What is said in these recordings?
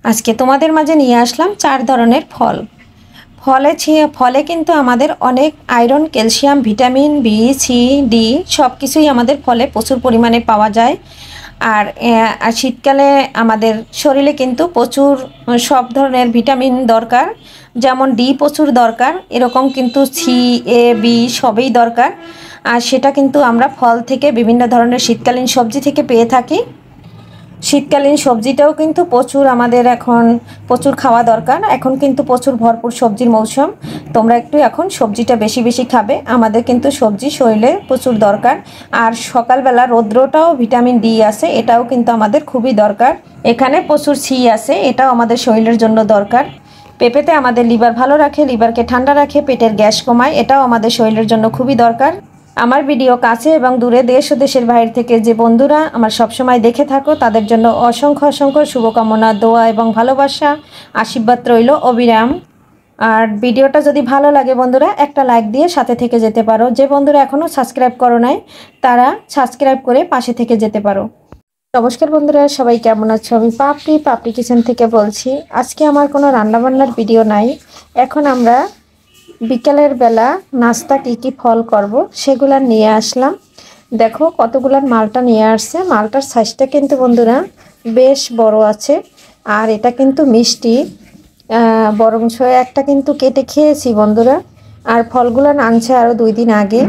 আজকে তোমাদের মাঝে নিয়ে আসলাম 4 ধরনের ফল। ফলে কিন্তু আমাদের অনেক iron, calcium, vitamin B, C, D সব কিছুই আমাদের ফলে প্রচুর পরিমাণে পাওয়া যায়। আর শীতকালে আমাদের শরীরে কিন্তু প্রচুর সব ধরনের ভিটামিন দরকার, যেমন ডি প্রচুর দরকার, এরকম কিন্তু সি, এ, বি সবই দরকার। আর সেটা কিন্তু আমরা ফল থেকে, বিভিন্ন ধরনের শীতকালীন সবজি থেকে পেয়ে থাকি। শীতকালীন সবজিটাও কিন্তু প্রচুর আমাদের এখন প্রচুর খাওয়া দরকার। এখন কিন্তু প্রচুর ভরপুর সবজির মৌসুম। তোমরা একটু এখন সবজিটা বেশি বেশি খাবে। আমাদের কিন্তু সবজি শরীরে প্রচুর দরকার। আর সকালবেলা রৌদ্রটাও ভিটামিন ডি আছে, এটাও কিন্তু আমাদের খুবই দরকার। এখানে প্রচুর সি আছে, এটাও আমাদের শরীরের জন্য দরকার। পেঁপেতে আমাদের লিভার ভালো রাখে, লিভারকে ঠান্ডা রাখে, পেটের গ্যাস কমায়, এটাও আমাদের শরীরের জন্য খুবই দরকার। আমার ভিডিও কাছে এবং দূরে, দেশ ও দেশের বাইরে থেকে যে বন্ধুরা আমার সবসময় দেখে থাকো, তাদের জন্য অসংখ্য অসংখ্য শুভকামনা, দোয়া এবং ভালোবাসা, আশীর্বাদ রইল অবিরাম। আর ভিডিওটা যদি ভালো লাগে বন্ধুরা, একটা লাইক দিয়ে সাথে থেকে যেতে পারো। যে বন্ধুরা এখনও সাবস্ক্রাইব করো নাই, তারা সাবস্ক্রাইব করে পাশে থেকে যেতে পারো। নমস্কার বন্ধুরা, সবাই কেমন আছো? আমি পাপড়ি কিচেন থেকে বলছি। আজকে আমার কোনো রান্নাবান্নার ভিডিও নাই। এখন আমরা বিকেলের বেলা নাস্তা কী ফল করব সেগুলো নিয়ে আসলাম। দেখো কতগুলার মালটা নিয়ে আসছে। মালটার সাইজটা কিন্তু বন্ধুরা বেশ বড় আছে। আর এটা কিন্তু মিষ্টি, বরঞ্চ একটা কিন্তু কেটে খেয়েছি বন্ধুরা। আর ফলগুলো আনছে আরও 2 দিন আগে,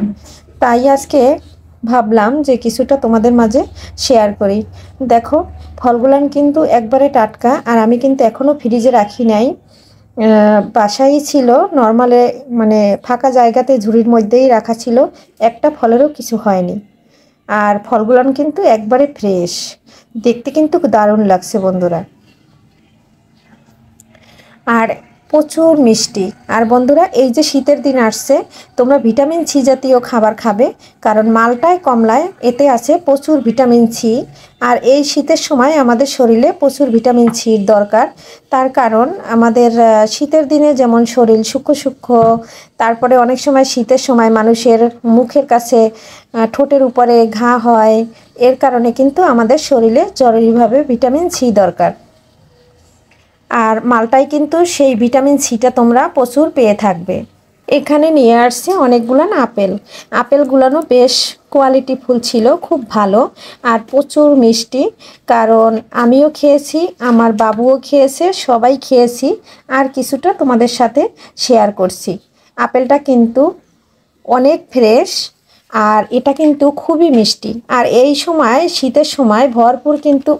তাই আজকে ভাবলাম যে কিছুটা তোমাদের মাঝে শেয়ার করি। দেখো ফলগুলান কিন্তু একবারে টাটকা, আর আমি কিন্তু এখনও ফ্রিজে রাখি নাই, বাসায় ছিল নর্মালে, মানে ফাঁকা জায়গাতে ঝুড়ির মধ্যেই রাখা ছিল। একটা ফলেরও কিছু হয়নি। আর ফলগুলান কিন্তু একবারে ফ্রেশ, দেখতে কিন্তু দারুণ লাগছে বন্ধুরা। আর প্রচুর মিষ্টি। আর বন্ধুরা এই যে শীতের দিন আসছে, তোমরা ভিটামিন সি জাতীয় খাবার খাবে, কারণ মালটায় কমলায় এতে আছে প্রচুর ভিটামিন সি। আর এই শীতের সময় আমাদের শরীরে প্রচুর ভিটামিন সির দরকার। তার কারণ আমাদের শীতের দিনে যেমন শরীর সূক্ষ্ম সূক্ষ্ম, তারপরে অনেক সময় শীতের সময় মানুষের মুখের কাছে, ঠোঁটের উপরে ঘা হয়। এর কারণে কিন্তু আমাদের শরীরে জরুরিভাবে ভিটামিন সি দরকার। আর মালটায় কিন্তু সেই ভিটামিন সিটা তোমরা প্রচুর পেয়ে থাকবে। এখানে নিয়ে আসছে অনেকগুলান আপেল। আপেলগুলানো বেশ কোয়ালিটিফুল ছিল, খুব ভালো আর প্রচুর মিষ্টি। কারণ আমিও খেয়েছি, আমার বাবুও খেয়েছে, সবাই খেয়েছি। আর কিছুটা তোমাদের সাথে শেয়ার করছি। আপেলটা কিন্তু অনেক ফ্রেশ, আর এটা কিন্তু খুবই মিষ্টি। আর এই সময় শীতের সময় ভরপুর কিন্তু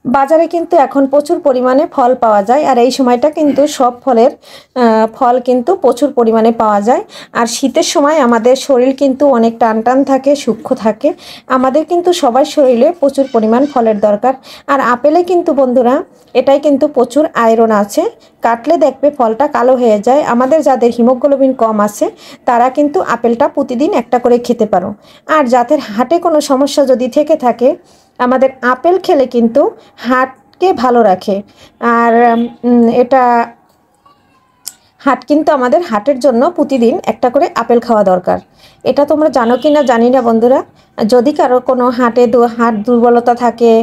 বাজারে কিন্তু এখন প্রচুর পরিমাণে ফল পাওয়া যায়। আর এই সময়টা কিন্তু সব ফল কিন্তু প্রচুর পরিমাণে পাওয়া যায়। আর শীতের সময় আমাদের শরীর কিন্তু অনেক টান টান থাকে, সূক্ষ্ম থাকে। আমাদের কিন্তু সবার শরীরে প্রচুর পরিমাণ ফলের দরকার। আর আপেলে কিন্তু বন্ধুরা এটাই কিন্তু প্রচুর আয়রন আছে। কাটলে দেখবে ফলটা কালো হয়ে যায়। আমাদের যাদের হিমোগ্লোবিন কম আছে, তারা কিন্তু আপেলটা প্রতিদিন একটা করে খেতে পারো। আর যাদের হার্টে কোনো সমস্যা যদি থেকে থাকে, আমাদের আপেল খেলে কিন্তু হার্টকে ভালো রাখে। আর এটা কিন্তু আমাদের হার্টের জন্য প্রতিদিন একটা করে আপেল খাওয়া দরকার। এটা তোমরা জানো কি না জানি না বন্ধুরা। যদি কারো কোনো হার্ট দুর্বলতা থাকে,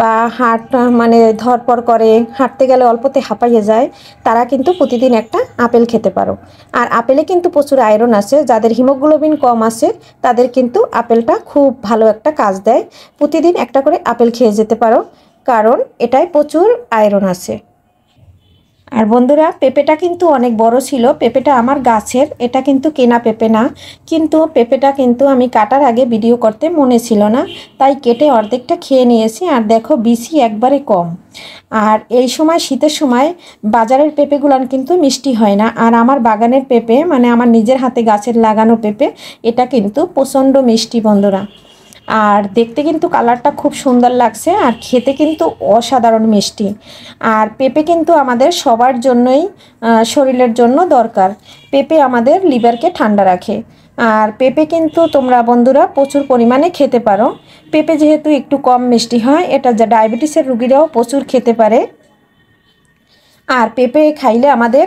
বা হার্ট মানে ধরপড় করে, হাঁটতে গেলে অল্পতে হাঁপাইয়ে যায়, তারা কিন্তু প্রতিদিন একটা আপেল খেতে পারো। আর আপেলে কিন্তু প্রচুর আয়রন আছে। যাদের হিমোগ্লোবিন কম আছে, তাদের কিন্তু আপেলটা খুব ভালো একটা কাজ দেয়। প্রতিদিন একটা করে আপেল খেয়ে যেতে পারো, কারণ এটায় প্রচুর আয়রন আছে। আর বন্ধুরা পেঁপেটা কিন্তু অনেক বড় ছিল। পেঁপেটা আমার গাছের, এটা কিন্তু কেনা পেঁপে না। কিন্তু পেঁপেটা কিন্তু আমি কাটার আগে ভিডিও করতে মনে ছিল না, তাই কেটে অর্ধেকটা খেয়ে নিয়েছি। আর দেখো বিসি একবারে কম। আর এই সময় শীতের সময় বাজারের পেঁপেগুলান কিন্তু মিষ্টি হয় না। আর আমার বাগানের পেঁপে, মানে আমার নিজের হাতে গাছের লাগানো পেঁপে, এটা কিন্তু প্রচণ্ড মিষ্টি বন্ধুরা। আর দেখতে কিন্তু কালারটা খুব সুন্দর লাগছে, আর খেতে কিন্তু অসাধারণ মিষ্টি। আর পেঁপে কিন্তু আমাদের সবার জন্যই শরীরের জন্য দরকার। পেঁপে আমাদের লিভারকে ঠান্ডা রাখে। আর পেঁপে কিন্তু তোমরা বন্ধুরা প্রচুর পরিমাণে খেতে পারো। পেঁপে যেহেতু একটু কম মিষ্টি হয়, এটা ডায়াবেটিসের রুগীরাও প্রচুর খেতে পারে। আর পেঁপে খাইলে আমাদের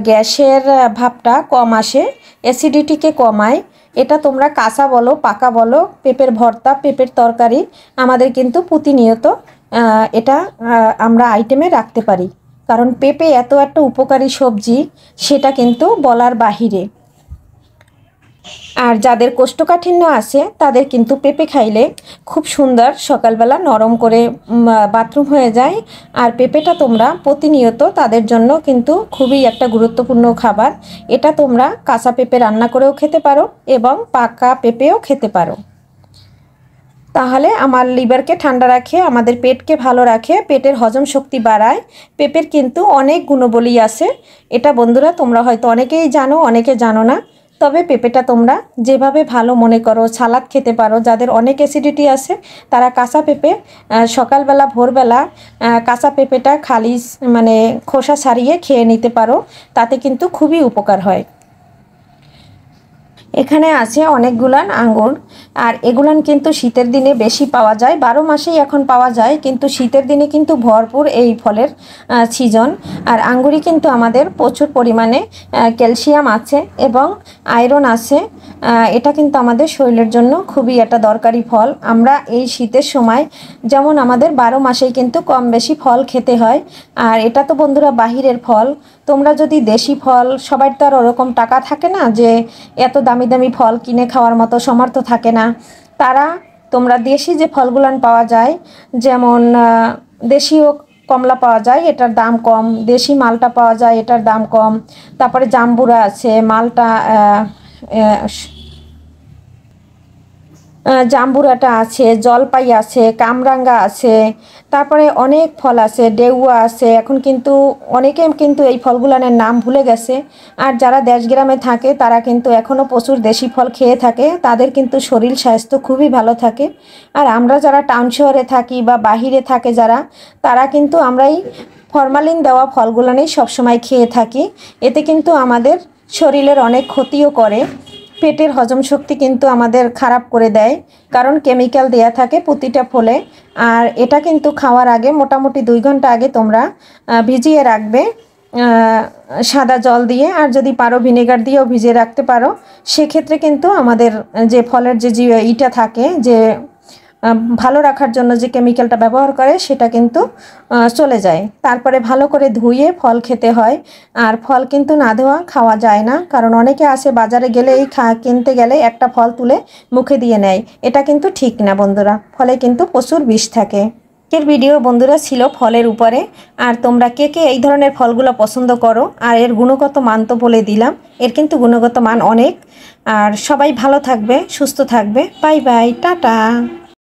গ্যাসের ভাবটা কম আসে, অ্যাসিডিটিকে কমায়। এটা তোমরা কাঁচা বলো পাকা বলো, পেঁপের ভর্তা, পেঁপের তরকারি আমাদের কিন্তু প্রতিনিয়ত এটা আমরা আইটেমে রাখতে পারি, কারণ পেঁপে এত একটা উপকারী সবজি সেটা কিন্তু বলার বাহিরে। আর যাদের কোষ্ঠকাঠিন্য আছে তাদের কিন্তু পেঁপে খাইলে খুব সুন্দর সকালবেলা নরম করে বাথরুম হয়ে যায়। আর পেঁপেটা তোমরা প্রতিনিয়ত তাদের জন্য কিন্তু খুবই একটা গুরুত্বপূর্ণ খাবার। এটা তোমরা কাঁচা পেঁপে রান্না করেও খেতে পারো এবং পাকা পেঁপেও খেতে পারো। তাহলে আমার লিভারকে ঠান্ডা রাখে, আমাদের পেটকে ভালো রাখে, পেটের হজম শক্তি বাড়ায়। পেঁপের কিন্তু অনেক গুণবলী আছে, এটা বন্ধুরা তোমরা হয়তো অনেকেই জানো, অনেকে জানো না। তবে পেঁপেটা তোমরা যেভাবে ভালো মনে করো সালাদ খেতে পারো। যাদের অনেক অ্যাসিডিটি আছে তারা কাঁচা পেঁপে সকালবেলা ভোরবেলা কাঁচা পেঁপেটা খালি মানে খোসা ছাড়িয়ে খেয়ে নিতে পারো, তাতে কিন্তু খুবই উপকার হয়। এখানে আছে অনেকগুলান আঙ্গুর, আর এগুলান কিন্তু শীতের দিনে বেশি পাওয়া যায়, 12 মাসেই এখন পাওয়া যায়, কিন্তু শীতের দিনে কিন্তু ভরপুর এই ফলের সিজন। আর আঙ্গুরে কিন্তু আমাদের প্রচুর পরিমাণে ক্যালসিয়াম আছে এবং আয়রন আছে। এটা কিন্তু আমাদের শরীরের জন্য খুবই একটা দরকারি ফল। আমরা এই শীতের সময় যেমন আমাদের 12 মাসেই কিন্তু কম বেশি ফল খেতে হয়। আর এটা তো বন্ধুরা বাহিরের ফল, তোমরা যদি দেশি ফল, সবার তো আর ওরকম টাকা থাকে না যে এত দামি দামি ফল কিনে খাওয়ার মতো সামর্থ্য থাকে না। তারা তোমরা দেশি যে ফলগুলান পাওয়া যায়, যেমন দেশীয় কমলা পাওয়া যায়, এটার দাম কম, দেশি মালটা পাওয়া যায়, এটার দাম কম, তারপরে জাম্বুরা আছে, মালটা জাম্বুরাটা আছে, জলপাই আছে, কামরাঙ্গা আছে, তারপরে অনেক ফল আছে, ডেউয়া আছে। এখন কিন্তু অনেকে কিন্তু এই ফলগুলানের নাম ভুলে গেছে। আর যারা দেশগ্রামে থাকে তারা কিন্তু এখনও প্রচুর দেশি ফল খেয়ে থাকে, তাদের কিন্তু শরীর স্বাস্থ্য খুবই ভালো থাকে। আর আমরা যারা টাউন শহরে থাকি বা বাহিরে থাকে যারা, তারা কিন্তু আমরা এই ফরমালিন দেওয়া ফলগুলানেই সবসময় খেয়ে থাকি। এতে কিন্তু আমাদের শরীরের অনেক ক্ষতিও করে, পেটের হজম শক্তি কিন্তু আমাদের খারাপ করে দেয়, কারণ কেমিক্যাল দেয়া থাকে প্রতিটা ফলে। আর এটা কিন্তু খাওয়ার আগে মোটামুটি 2 ঘন্টা আগে তোমরা ভিজিয়ে রাখবে সাদা জল দিয়ে, আর যদি পারো ভিনেগার দিয়েও ভিজিয়ে রাখতে পারো। সেক্ষেত্রে কিন্তু আমাদের যে ফলের যে ইটা থাকে, যে ভালো রাখার জন্য যে কেমিক্যালটা ব্যবহার করে, সেটা কিন্তু চলে যায়। তারপরে ভালো করে ধুয়ে ফল খেতে হয়। আর ফল কিন্তু না ধোয়া খাওয়া যায় না, কারণ অনেকে আসে বাজারে গেলে এই কিনতে গেলে একটা ফল তুলে মুখে দিয়ে নেয়, এটা কিন্তু ঠিক না বন্ধুরা, ফলে কিন্তু প্রচুর বিষ থাকে। এর ভিডিও বন্ধুরা ছিল ফলের উপরে। আর তোমরা কে কে এই ধরনের ফলগুলো পছন্দ করো, আর এর গুণগত মান তো বলে দিলাম, এর কিন্তু গুণগত মান অনেক। আর সবাই ভালো থাকবে, সুস্থ থাকবে, বাই বাই, টাটা।